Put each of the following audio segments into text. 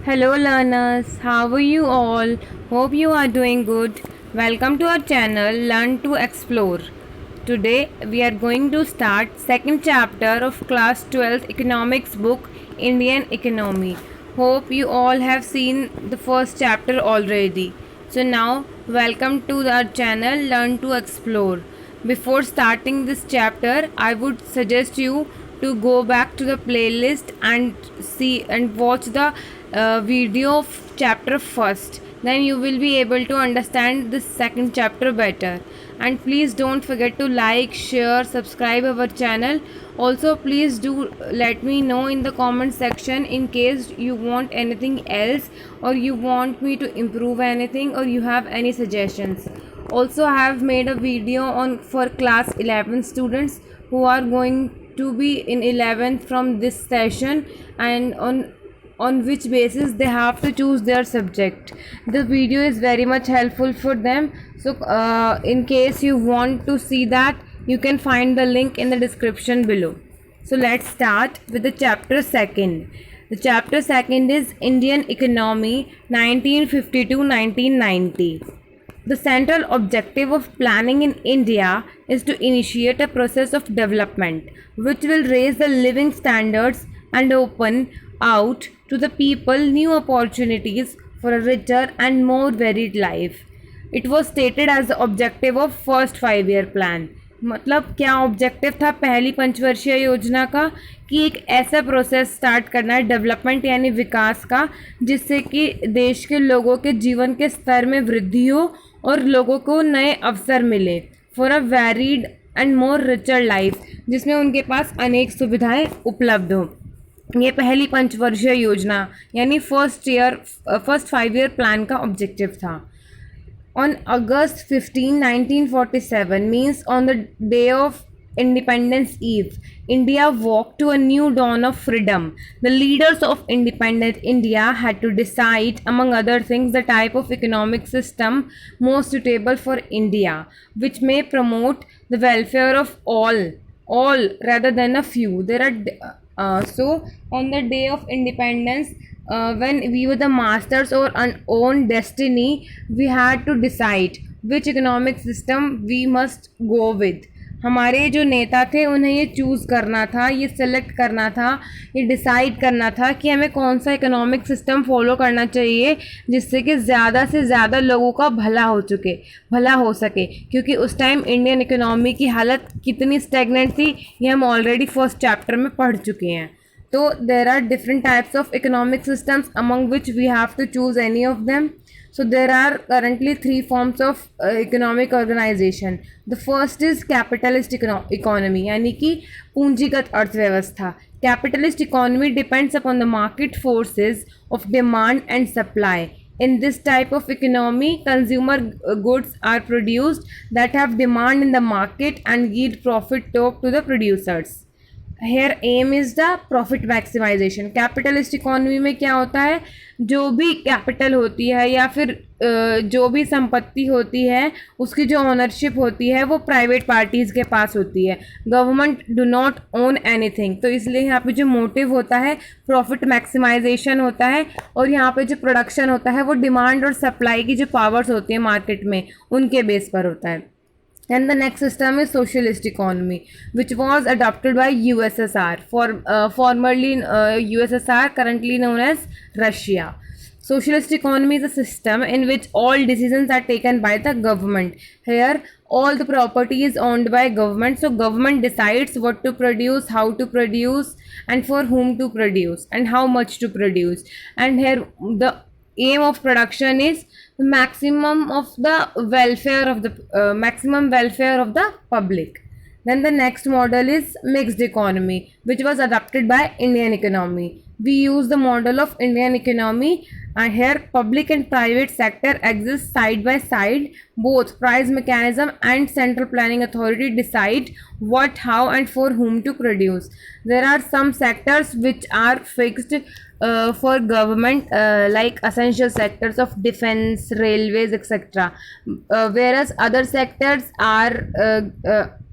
Hello learners, how are you all? Hope you are doing good. Welcome to our channel Learn to Explore. Today we are going to start second chapter of class 12th economics book Indian Economy. Hope you all have seen the first chapter already. So now welcome to our channel Learn to Explore. Before starting this chapter, I would suggest you to go back to the playlist and see and watch the video of chapter first. Then you will be able to understand this second chapter better. And please don't forget to like, share, subscribe our channel. Also please do let me know in the comment section in case you want anything else, or you want me to improve anything, or you have any suggestions. Also I have made a video on for class 11 students who are going to be in 11th from this session, and on which basis they have to choose their subject. The video is very much helpful for them. So in case you want to see that, you can find the link in the description below. So let's start with the chapter second. The chapter second is Indian Economy 1950 to 1990. The central objective of planning in India is to initiate a process of development which will raise the living standards and open out to the people new opportunities for a richer and more varied life. It was stated as the objective of first 5 year plan. मतलब क्या objective था पहली पंचवर्षीय योजना का कि एक ऐसा प्रोसेस स्टार्ट करना है डेवलपमेंट यानी विकास का, जिससे कि देश के लोगों के जीवन के स्तर में वृद्धि हो और लोगों को नए अवसर मिले for a varied and more richer life, जिसमें उनके पास अनेक सुविधाएं उपलब्ध हो. ये पहली पंचवर्षीय योजना यानी फर्स्ट 5 year प्लान का ऑब्जेक्टिव था. On August 15, 1947, means on the day of Independence Eve, India walked to a new dawn of freedom. The leaders of independent India had to decide, among other things, the type of economic system most suitable for India, which may promote the welfare of all rather than a few. So on the day of independence, when we were the masters of our own destiny, we had to decide which economic system we must go with. हमारे जो नेता थे उन्हें ये choose करना था, ये select करना था, ये डिसाइड करना था कि हमें कौन सा इकोनॉमिक सिस्टम फॉलो करना चाहिए जिससे कि ज़्यादा से ज़्यादा लोगों का भला हो सके. क्योंकि उस टाइम इंडियन इकोनॉमी की हालत कितनी स्टैग्नेंट थी ये हम ऑलरेडी फर्स्ट चैप्टर में पढ़ चुके हैं. So there are different types of economic systems among which we have to choose any of them. So there are currently 3 forms of economic organization. The first is capitalist economy यानी कि पूंजीगत अर्थव्यवस्था. Capitalist economy depends upon the market forces of demand and supply. In this type of economy, consumer goods are produced that have demand in the market and yield profit to the producers. Here aim is the profit maximization. Capitalist economy में क्या होता है, जो भी capital होती है या फिर जो भी संपत्ति होती है उसकी जो ओनरशिप होती है वो प्राइवेट पार्टीज़ के पास होती है. Government do not own anything. तो इसलिए यहाँ पे जो मोटिव होता है प्रॉफिट मैक्सिमाइजेशन होता है, और यहाँ पे जो प्रोडक्शन होता है वो डिमांड और सप्लाई की जो पावर्स होती है मार्केट में उनके बेस पर होता है. And the next system is socialist economy, which was adopted by USSR, formerly USSR, currently known as Russia. Socialist economy is a system in which all decisions are taken by the government. Here, all the property is owned by government, so government decides what to produce, how to produce, and for whom to produce, and how much to produce. And here, the aim of production is maximum welfare of the public. Then the next model is mixed economy, which was adopted by Indian economy. We use the model of Indian economy, and here public and private sector exist side by side. Both price mechanism and central planning authority decide what, how, and for whom to produce. There are some sectors which are fixed for government, like essential sectors of defense, railways, etc. Whereas other sectors are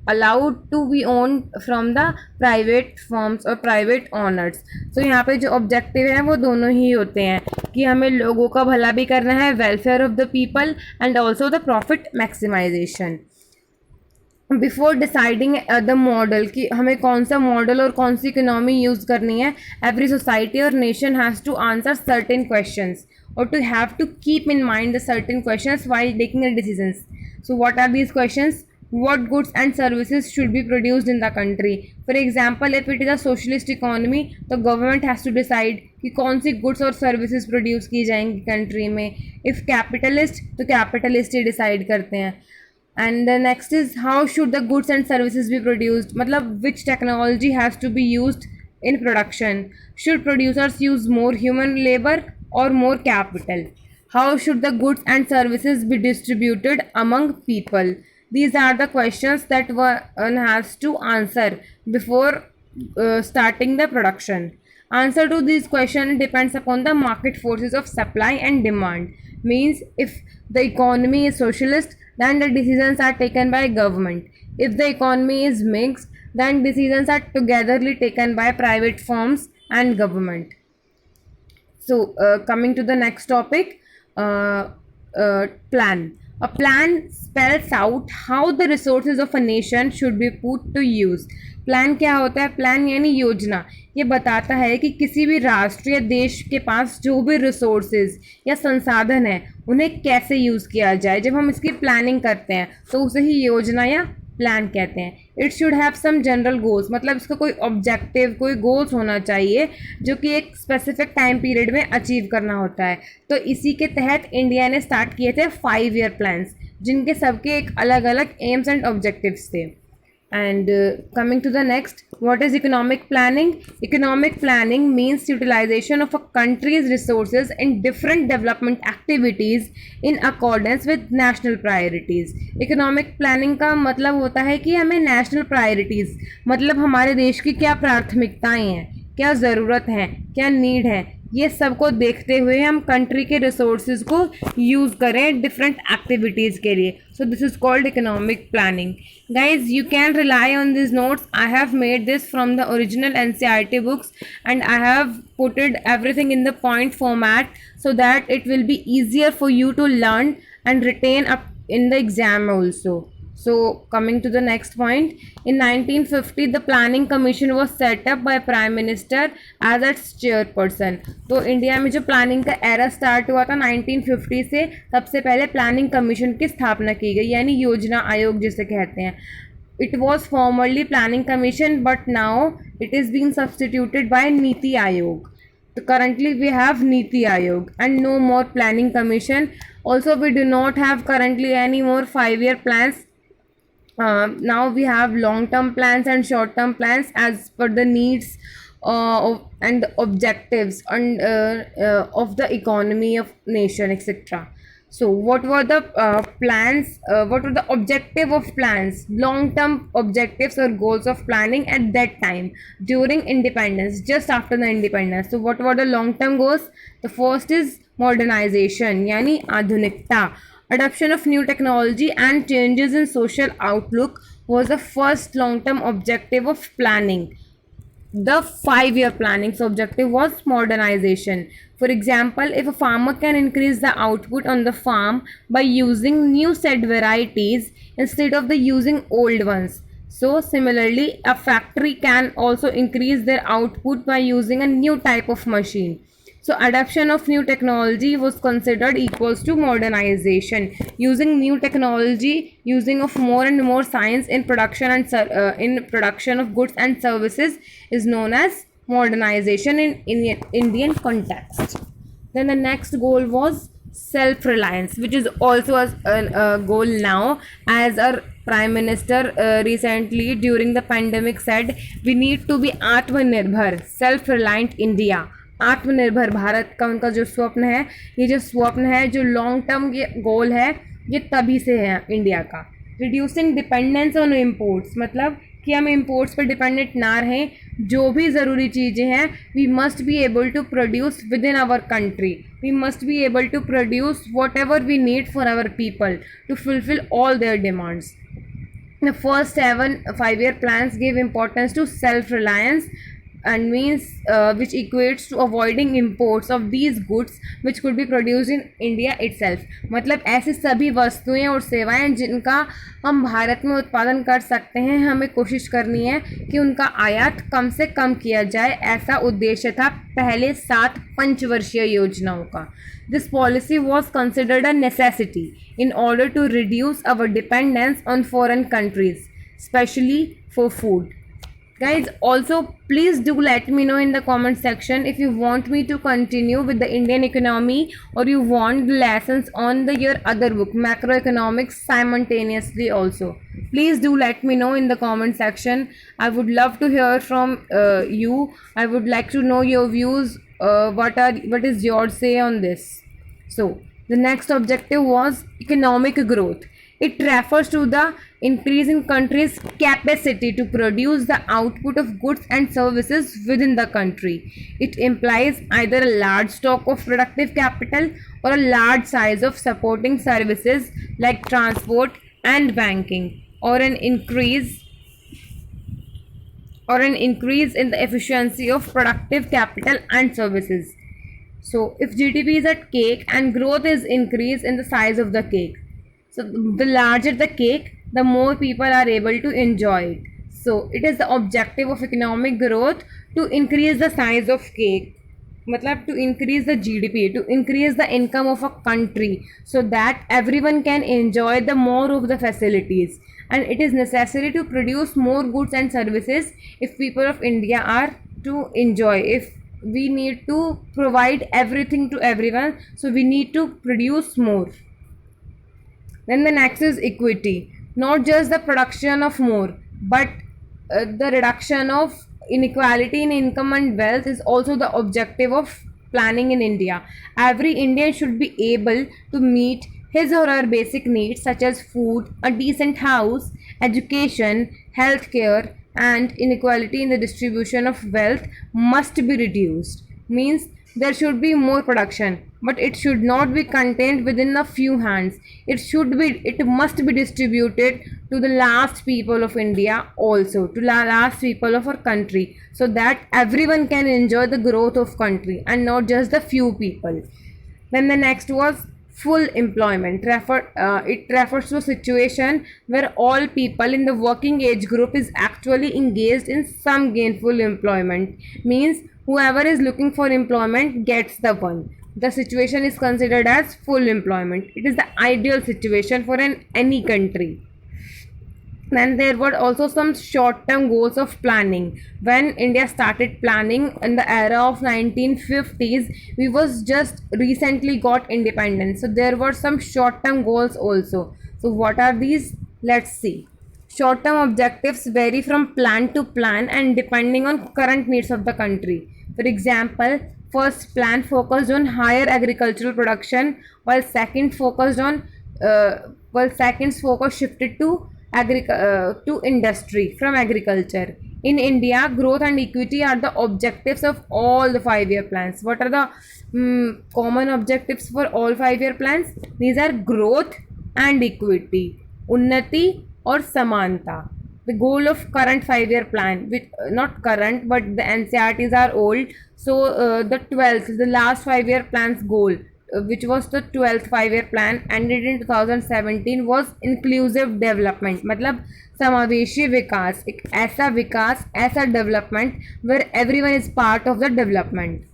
allowed to be owned from the private firms or private owners. So यहाँ पे जो objective है वो दोनों ही होते हैं. कि हमें लोगों का भला भी करना है, welfare of the people and also the profit maximization. Before deciding the model कि हमें कौन सा मॉडल और कौन सी इकोनॉमी यूज़ करनी है, एवरी सोसाइटी और nation has to answer certain questions or to have to keep in mind the certain questions while taking the decisions. So what are these questions? What goods and services should be produced in the country? For example, if it is a socialist economy, the government has to decide कि कौन सी goods और services produce की जाएंगी country में. If capitalist, तो capitalist ही decide करते हैं. And the next is how should the goods and services be produced? मतलब which technology has to be used in production? Should producers use more human labor or more capital? How should the goods and services be distributed among people? These are the questions that one has to answer before starting the production. Answer to these questions depends upon the market forces of supply and demand. Means if the economy is socialist, then the decisions are taken by government. If the economy is mixed, then decisions are togetherly taken by private firms and government. So coming to the next topic, plan. A plan spells out how the resources of a nation should be put to use. Plan क्या होता है? Plan यानी योजना. ये बताता है कि किसी भी राष्ट्र या देश के पास जो भी रिसोर्सेज या संसाधन है उन्हें कैसे यूज़ किया जाए. जब हम इसकी प्लानिंग करते हैं तो उसे ही योजना या प्लान कहते हैं. It should have some general goals, मतलब इसका कोई ऑब्जेक्टिव, कोई गोल्स होना चाहिए जो कि एक स्पेसिफिक टाइम पीरियड में अचीव करना होता है. तो इसी के तहत इंडिया ने स्टार्ट किए थे 5 ईयर प्लान्स, जिनके सबके एक अलग अलग एम्स एंड ऑब्जेक्टिव्स थे. And coming to the next, what is economic planning? Economic planning means utilization of a country's resources in different development activities in accordance with national priorities. Economic planning का मतलब होता है कि हमें national priorities, मतलब हमारे देश की क्या प्राथमिकताएं हैं, क्या ज़रूरत है, क्या नीड है, ये सबको देखते हुए हम कंट्री के रिसोर्सेज को यूज़ करें डिफरेंट एक्टिविटीज़ के लिए. So this is called economic planning. Guys, you can rely on this notes. I have made this from the original NCERT books and I have putted everything in the point format so that it will be easier for you to learn and retain up in the exam also. So coming to the next point, in 1950 the planning commission was set up by prime minister as its chairperson. तो India में जो planning का era start हुआ था 1950 से, सबसे पहले planning commission की स्थापना की गई, यानी योजना आयोग जिसे कहते हैं. It was formerly planning commission but now it is being substituted by NITI Aayog. So currently we have Niti Ayog and no more planning commission. Also we do not have currently any more 5-year plans. Now we have long-term plans and short-term plans as per the needs and the objectives and of the economy of nation, etc. So what were the plans, what were the objective of plans, long-term objectives or goals of planning at that time during independence, just after the independence? So what were the long-term goals? The first is modernization, yani adhunikta. Adoption of new technology and changes in social outlook was the first long-term objective of planning. The 5-year planning's objective was modernization. For example, if a farmer can increase the output on the farm by using new set varieties instead of the using old ones. So similarly, a factory can also increase their output by using a new type of machine. So adoption of new technology was considered equals to modernization. Using new technology, using of more and more science in production and in production of goods and services is known as modernization in Indian context. Then the next goal was self-reliance, which is also a goal now, as our Prime Minister recently during the pandemic said we need to be Atmanirbhar, self-reliant India. आत्मनिर्भर भारत का उनका जो स्वप्न है, ये जो स्वप्न है, जो लॉन्ग टर्म ये गोल है, ये तभी से है इंडिया का. रिड्यूसिंग डिपेंडेंस ऑन इम्पोर्ट्स, मतलब कि हम इम्पोर्ट्स पर डिपेंडेंट ना रहें. जो भी ज़रूरी चीज़ें हैं we must be able to produce within our country. We must be able to produce whatever we need for our people to fulfil all their demands. The first 7 5-year plans gave importance to self-reliance. and means which equates to avoiding imports of these goods which could be produced in India itself. मतलब ऐसी सभी वस्तुएं और सेवाएं जिनका हम भारत में उत्पादन कर सकते हैं, हमें कोशिश करनी है कि उनका आयात कम से कम किया जाए. ऐसा उद्देश्य था पहले 7 पंचवर्षीय योजनाओं का. This policy was considered a necessity in order to reduce our dependence on foreign countries, especially for food. Guys, also please do let me know in the comment section if you want me to continue with the Indian economy or you want the lessons on your other book, macroeconomics, simultaneously also. Please do let me know in the comment section. I would love to hear from you. I would like to know your views. What is your say on this? So the next objective was economic growth. It refers to the increase in country's capacity to produce the output of goods and services within the country. It implies either a large stock of productive capital or a large size of supporting services like transport and banking, or an increase in the efficiency of productive capital and services. So if GDP is at cake and growth is increase in the size of the cake, so the larger the cake, the more people are able to enjoy it. So it is the objective of economic growth to increase the size of cake, मतलब to increase the GDP, to increase the income of a country so that everyone can enjoy the more of the facilities. And it is necessary to produce more goods and services if people of India are to enjoy. If we need to provide everything to everyone, so we need to produce more. Then the next is equity. Not just the production of more, but the reduction of inequality in income and wealth is also the objective of planning in India. Every Indian should be able to meet his or her basic needs such as food, a decent house, education, healthcare, and inequality in the distribution of wealth must be reduced. Means there should be more production, but it should not be contained within a few hands. It must be distributed to the last people of India, also to the last people of our country, so that everyone can enjoy the growth of country and not just the few people. Then the next was full employment. It refers to a situation where all people in the working age group is actually engaged in some gainful employment. Means whoever is looking for employment gets the one. The situation is considered as full employment. It is the ideal situation for any country. Then there were also some short-term goals of planning. When India started planning in the era of 1950s, we was just recently got independence. So there were some short-term goals also. So what are these? Let's see. Short-term objectives vary from plan to plan and depending on current needs of the country. For example, first plan focused on higher agricultural production, while second focused on second's focus shifted to industry from agriculture. In India, growth and equity are the objectives of all the 5-year plans. What are the common objectives for all 5-year plans? These are growth and equity, unnati or samanta. The goal of current 5-year plan, which not current but the NCRTs are old. So the 12th, the last 5-year plan's goal, which was the 12th 5-year plan ended in 2017, was inclusive development. मतलब समावेशी विकास, एक ऐसा विकास, ऐसा development where everyone is part of the development.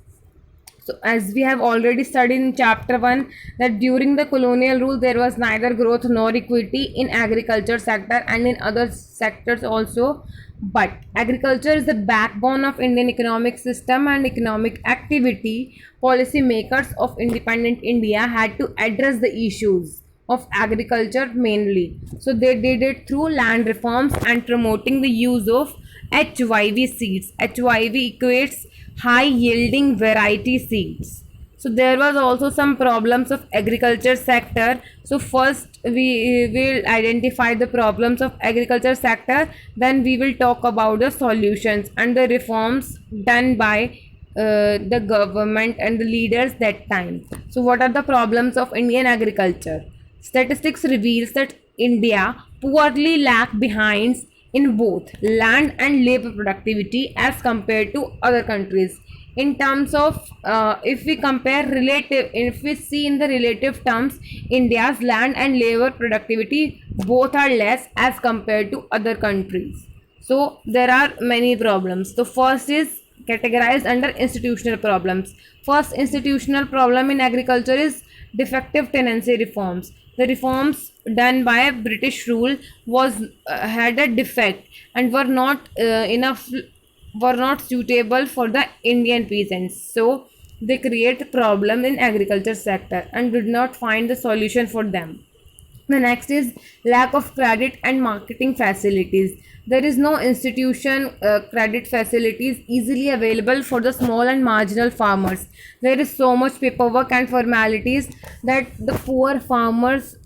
So as we have already studied in chapter 1 that during the colonial rule there was neither growth nor equity in agriculture sector and in other sectors also, but agriculture is the backbone of Indian economic system and economic activity. Policy makers of independent India had to address the issues of agriculture mainly. So they did it through land reforms and promoting the use of HYV seeds. HYV equates high yielding variety seeds. So there was also some problems of agriculture sector. So first we will identify the problems of agriculture sector, then we will talk about the solutions and the reforms done by the government and the leaders that time. So what are the problems of Indian agriculture? Statistics reveals that India poorly lag behind in both land and labor productivity as compared to other countries. In terms of if we compare relative, if we see in the relative terms, India's land and labor productivity both are less as compared to other countries. So there are many problems. The first is categorized under institutional problems. First institutional problem in agriculture is defective tenancy reforms. The reforms done by British rule was had a defect and were not suitable for the Indian peasants. So they create problem in agriculture sector and did not find the solution for them. The next is lack of credit and marketing facilities. There is no institution credit facilities easily available for the small and marginal farmers. There is so much paperwork and formalities that the poor farmers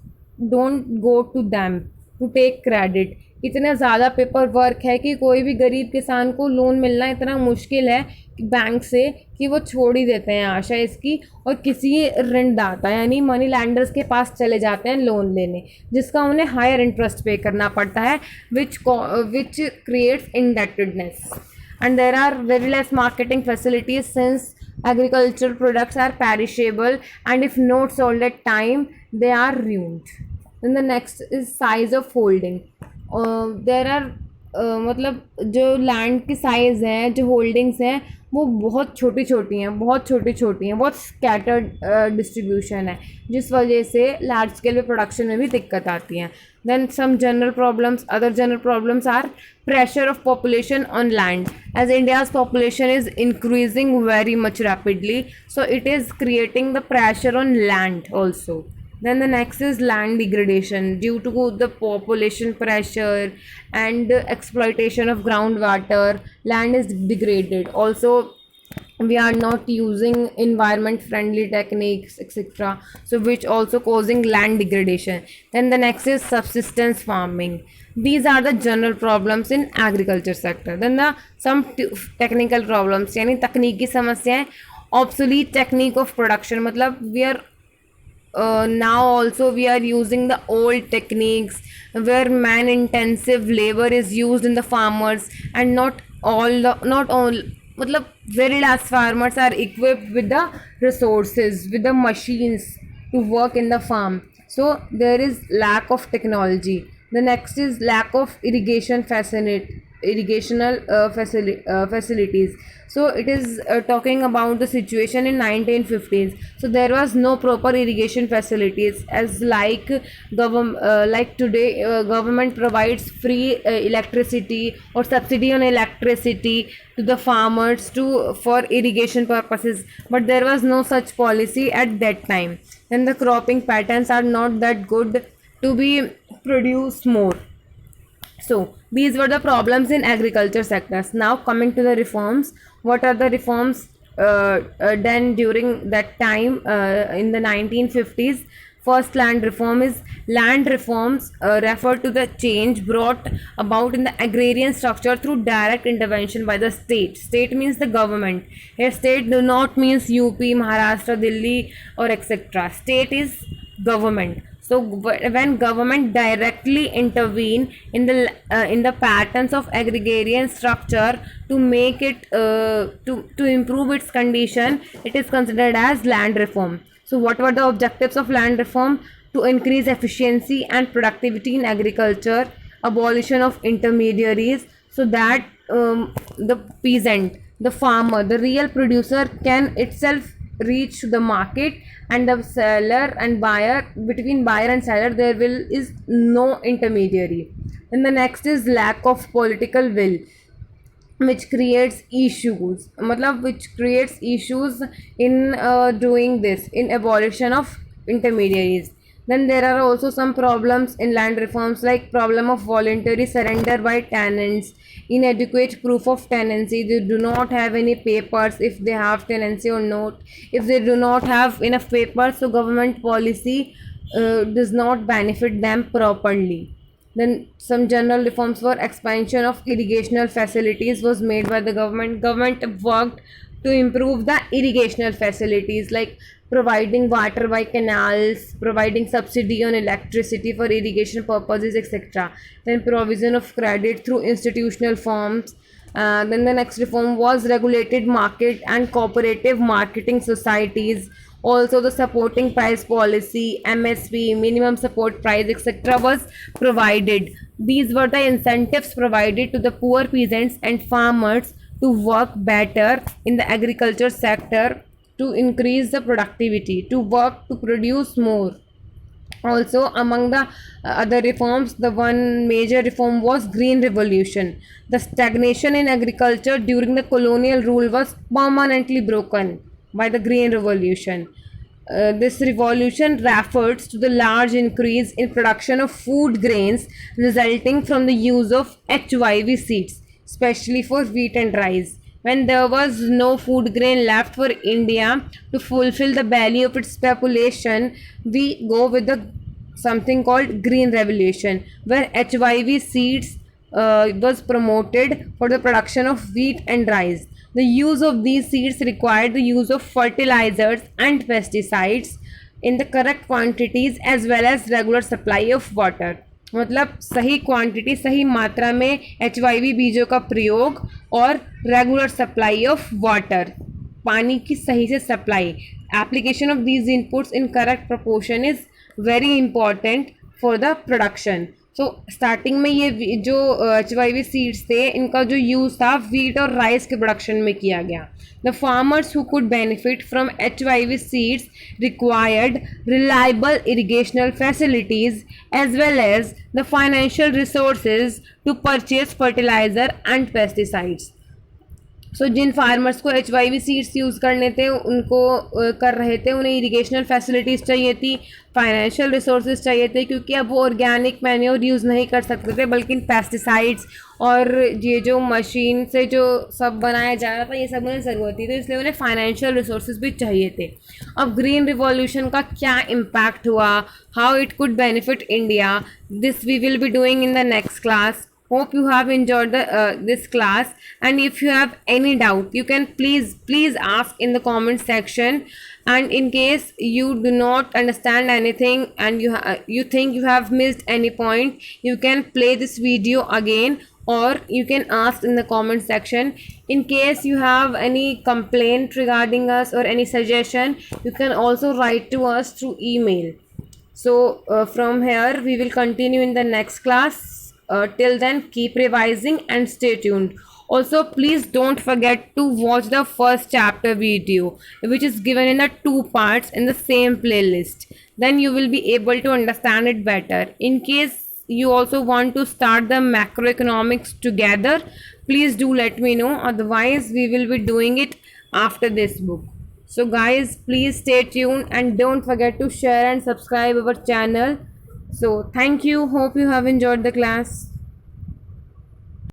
don't go to them to take credit. इतना ज़्यादा paper work है कि कोई भी गरीब किसान को loan मिलना इतना मुश्किल है बैंक से कि वो छोड़ ही देते हैं आशा इसकी और किसी ऋणदाता यानी मनी लैंडर्स के पास चले जाते हैं लोन लेने, जिसका उन्हें हायर इंटरेस्ट पे करना पड़ता है, which creates indebtedness. And there are very less marketing facilities since agricultural products are perishable and if not sold at time they are ruined. Then the next is size of holding. There are मतलब जो land की size है, जो holdings हैं वो बहुत छोटी छोटी हैं, बहुत स्कैटर्ड डिस्ट्रीब्यूशन है, जिस वजह से लार्ज स्केल पे प्रोडक्शन में भी दिक्कत आती है. Then some general problems, other general problems are pressure of population on land. As India's population is increasing very much rapidly, so it is creating the pressure on land also. Then the next is land degradation due to the population pressure and exploitation of groundwater. Land is degraded. Also, we are not using environment friendly techniques, etc., so which also causing land degradation. Then the next is subsistence farming. These are the general problems in agriculture sector. Then the some technical problems यानी तकनीकी समस्याएं. Obsolete technique of production मतलब we are now also we are using the old techniques where man intensive labor is used in the farmers and not all मतलब very less farmers are equipped with the resources, with the machines to work in the farm, so there is lack of technology. The next is lack of facilities. So it is talking about the situation in 1950s. So there was no proper irrigation facilities as like like today government provides free electricity or subsidy on electricity to the farmers for irrigation purposes, but there was no such policy at that time. And the cropping patterns are not that good to be produced more. So these were the problems in agriculture sectors. Now coming to the reforms, what are the reforms done during that time in the 1950s? First land reform is land reforms refer to the change brought about in the agrarian structure through direct intervention by the state. State means the government. Here state do not means UP, Maharashtra, Delhi or etc. State is government. So when government directly intervene in the patterns of agrarian structure to make it to improve its condition, it is considered as land reform. So what were the objectives of land reform? To increase efficiency and productivity in agriculture, abolition of intermediaries, so that the peasant, the farmer, the real producer can itself reach to the market, and the seller and buyer, between buyer and seller there is no intermediary. And the next is lack of political will, which creates issues in doing this, in abolition of intermediaries. Then there are also some problems in land reforms like problem of voluntary surrender by tenants, inadequate proof of tenancy, they do not have any papers if they have tenancy or not. If they do not have enough papers, so government policy does not benefit them properly. Then some general reforms for expansion of irrigational facilities was made by the government. Government worked to improve the irrigational facilities like providing water by canals, providing subsidy on electricity for irrigation purposes, etc. Then provision of credit through institutional forms. Then the next reform was regulated market and cooperative marketing societies. Also, the supporting price policy, MSP, minimum support price, etc., was provided. These were the incentives provided to the poor peasants and farmers to work better in the agriculture sector, to increase the productivity, to work to produce more. Also, among the other reforms, the one major reform was Green Revolution. The stagnation in agriculture during the colonial rule was permanently broken by the Green Revolution. This revolution refers to the large increase in production of food grains resulting from the use of HYV seeds, especially for wheat and rice. When there was no food grain left for India to fulfill the belly of its population, we go with the something called Green Revolution, where HYV seeds was promoted for the production of wheat and rice. The use of these seeds required the use of fertilizers and pesticides in the correct quantities as well as regular supply of water. मतलब सही quantity सही मात्रा में HYV बीजों का प्रयोग और regular supply of water, पानी की सही से supply. Application of these inputs in correct proportion is very important for the production. So starting में ये जो HYV सीड्स थे इनका जो यूज़ था वीट और राइस के प्रोडक्शन में किया गया. The farmers who could benefit from HYV seeds required reliable irrigational facilities as well as the financial resources to purchase fertiliser and pesticides. So जिन फार्मर्स को HYV सीड्स यूज़ करने थे उनको कर रहे थे, उन्हें इरिगेशनल फैसिलिटीज़ चाहिए थी, फाइनेंशियल रिसोर्सेज चाहिए थे, क्योंकि अब वो ऑर्गेनिक मैन्योर यूज़ नहीं कर सकते थे बल्कि पेस्टिसाइड्स और ये जो मशीन से जो सब बनाया जा रहा था ये सब उन्हें ज़रूरत थी, तो इसलिए उन्हें फाइनेंशियल रिसोर्सेज भी चाहिए थे. अब ग्रीन रिवॉल्यूशन का क्या इम्पैक्ट हुआ, how it could benefit India, this we will be doing in the next class. Hope you have enjoyed this class, and if you have any doubt you can please ask in the comment section, and in case you do not understand anything and you think you have missed any point, you can play this video again or you can ask in the comment section. In case you have any complaint regarding us or any suggestion, you can also write to us through email. So from here we will continue in the next class. Till then, keep revising and stay tuned. Also, please don't forget to watch the first chapter video, which is given in the 2 parts in the same playlist. Then you will be able to understand it better. In case you also want to start the macroeconomics together, please do let me know. Otherwise, we will be doing it after this book. So guys, please stay tuned and don't forget to share and subscribe our channel. So thank you. Hope you have enjoyed the class.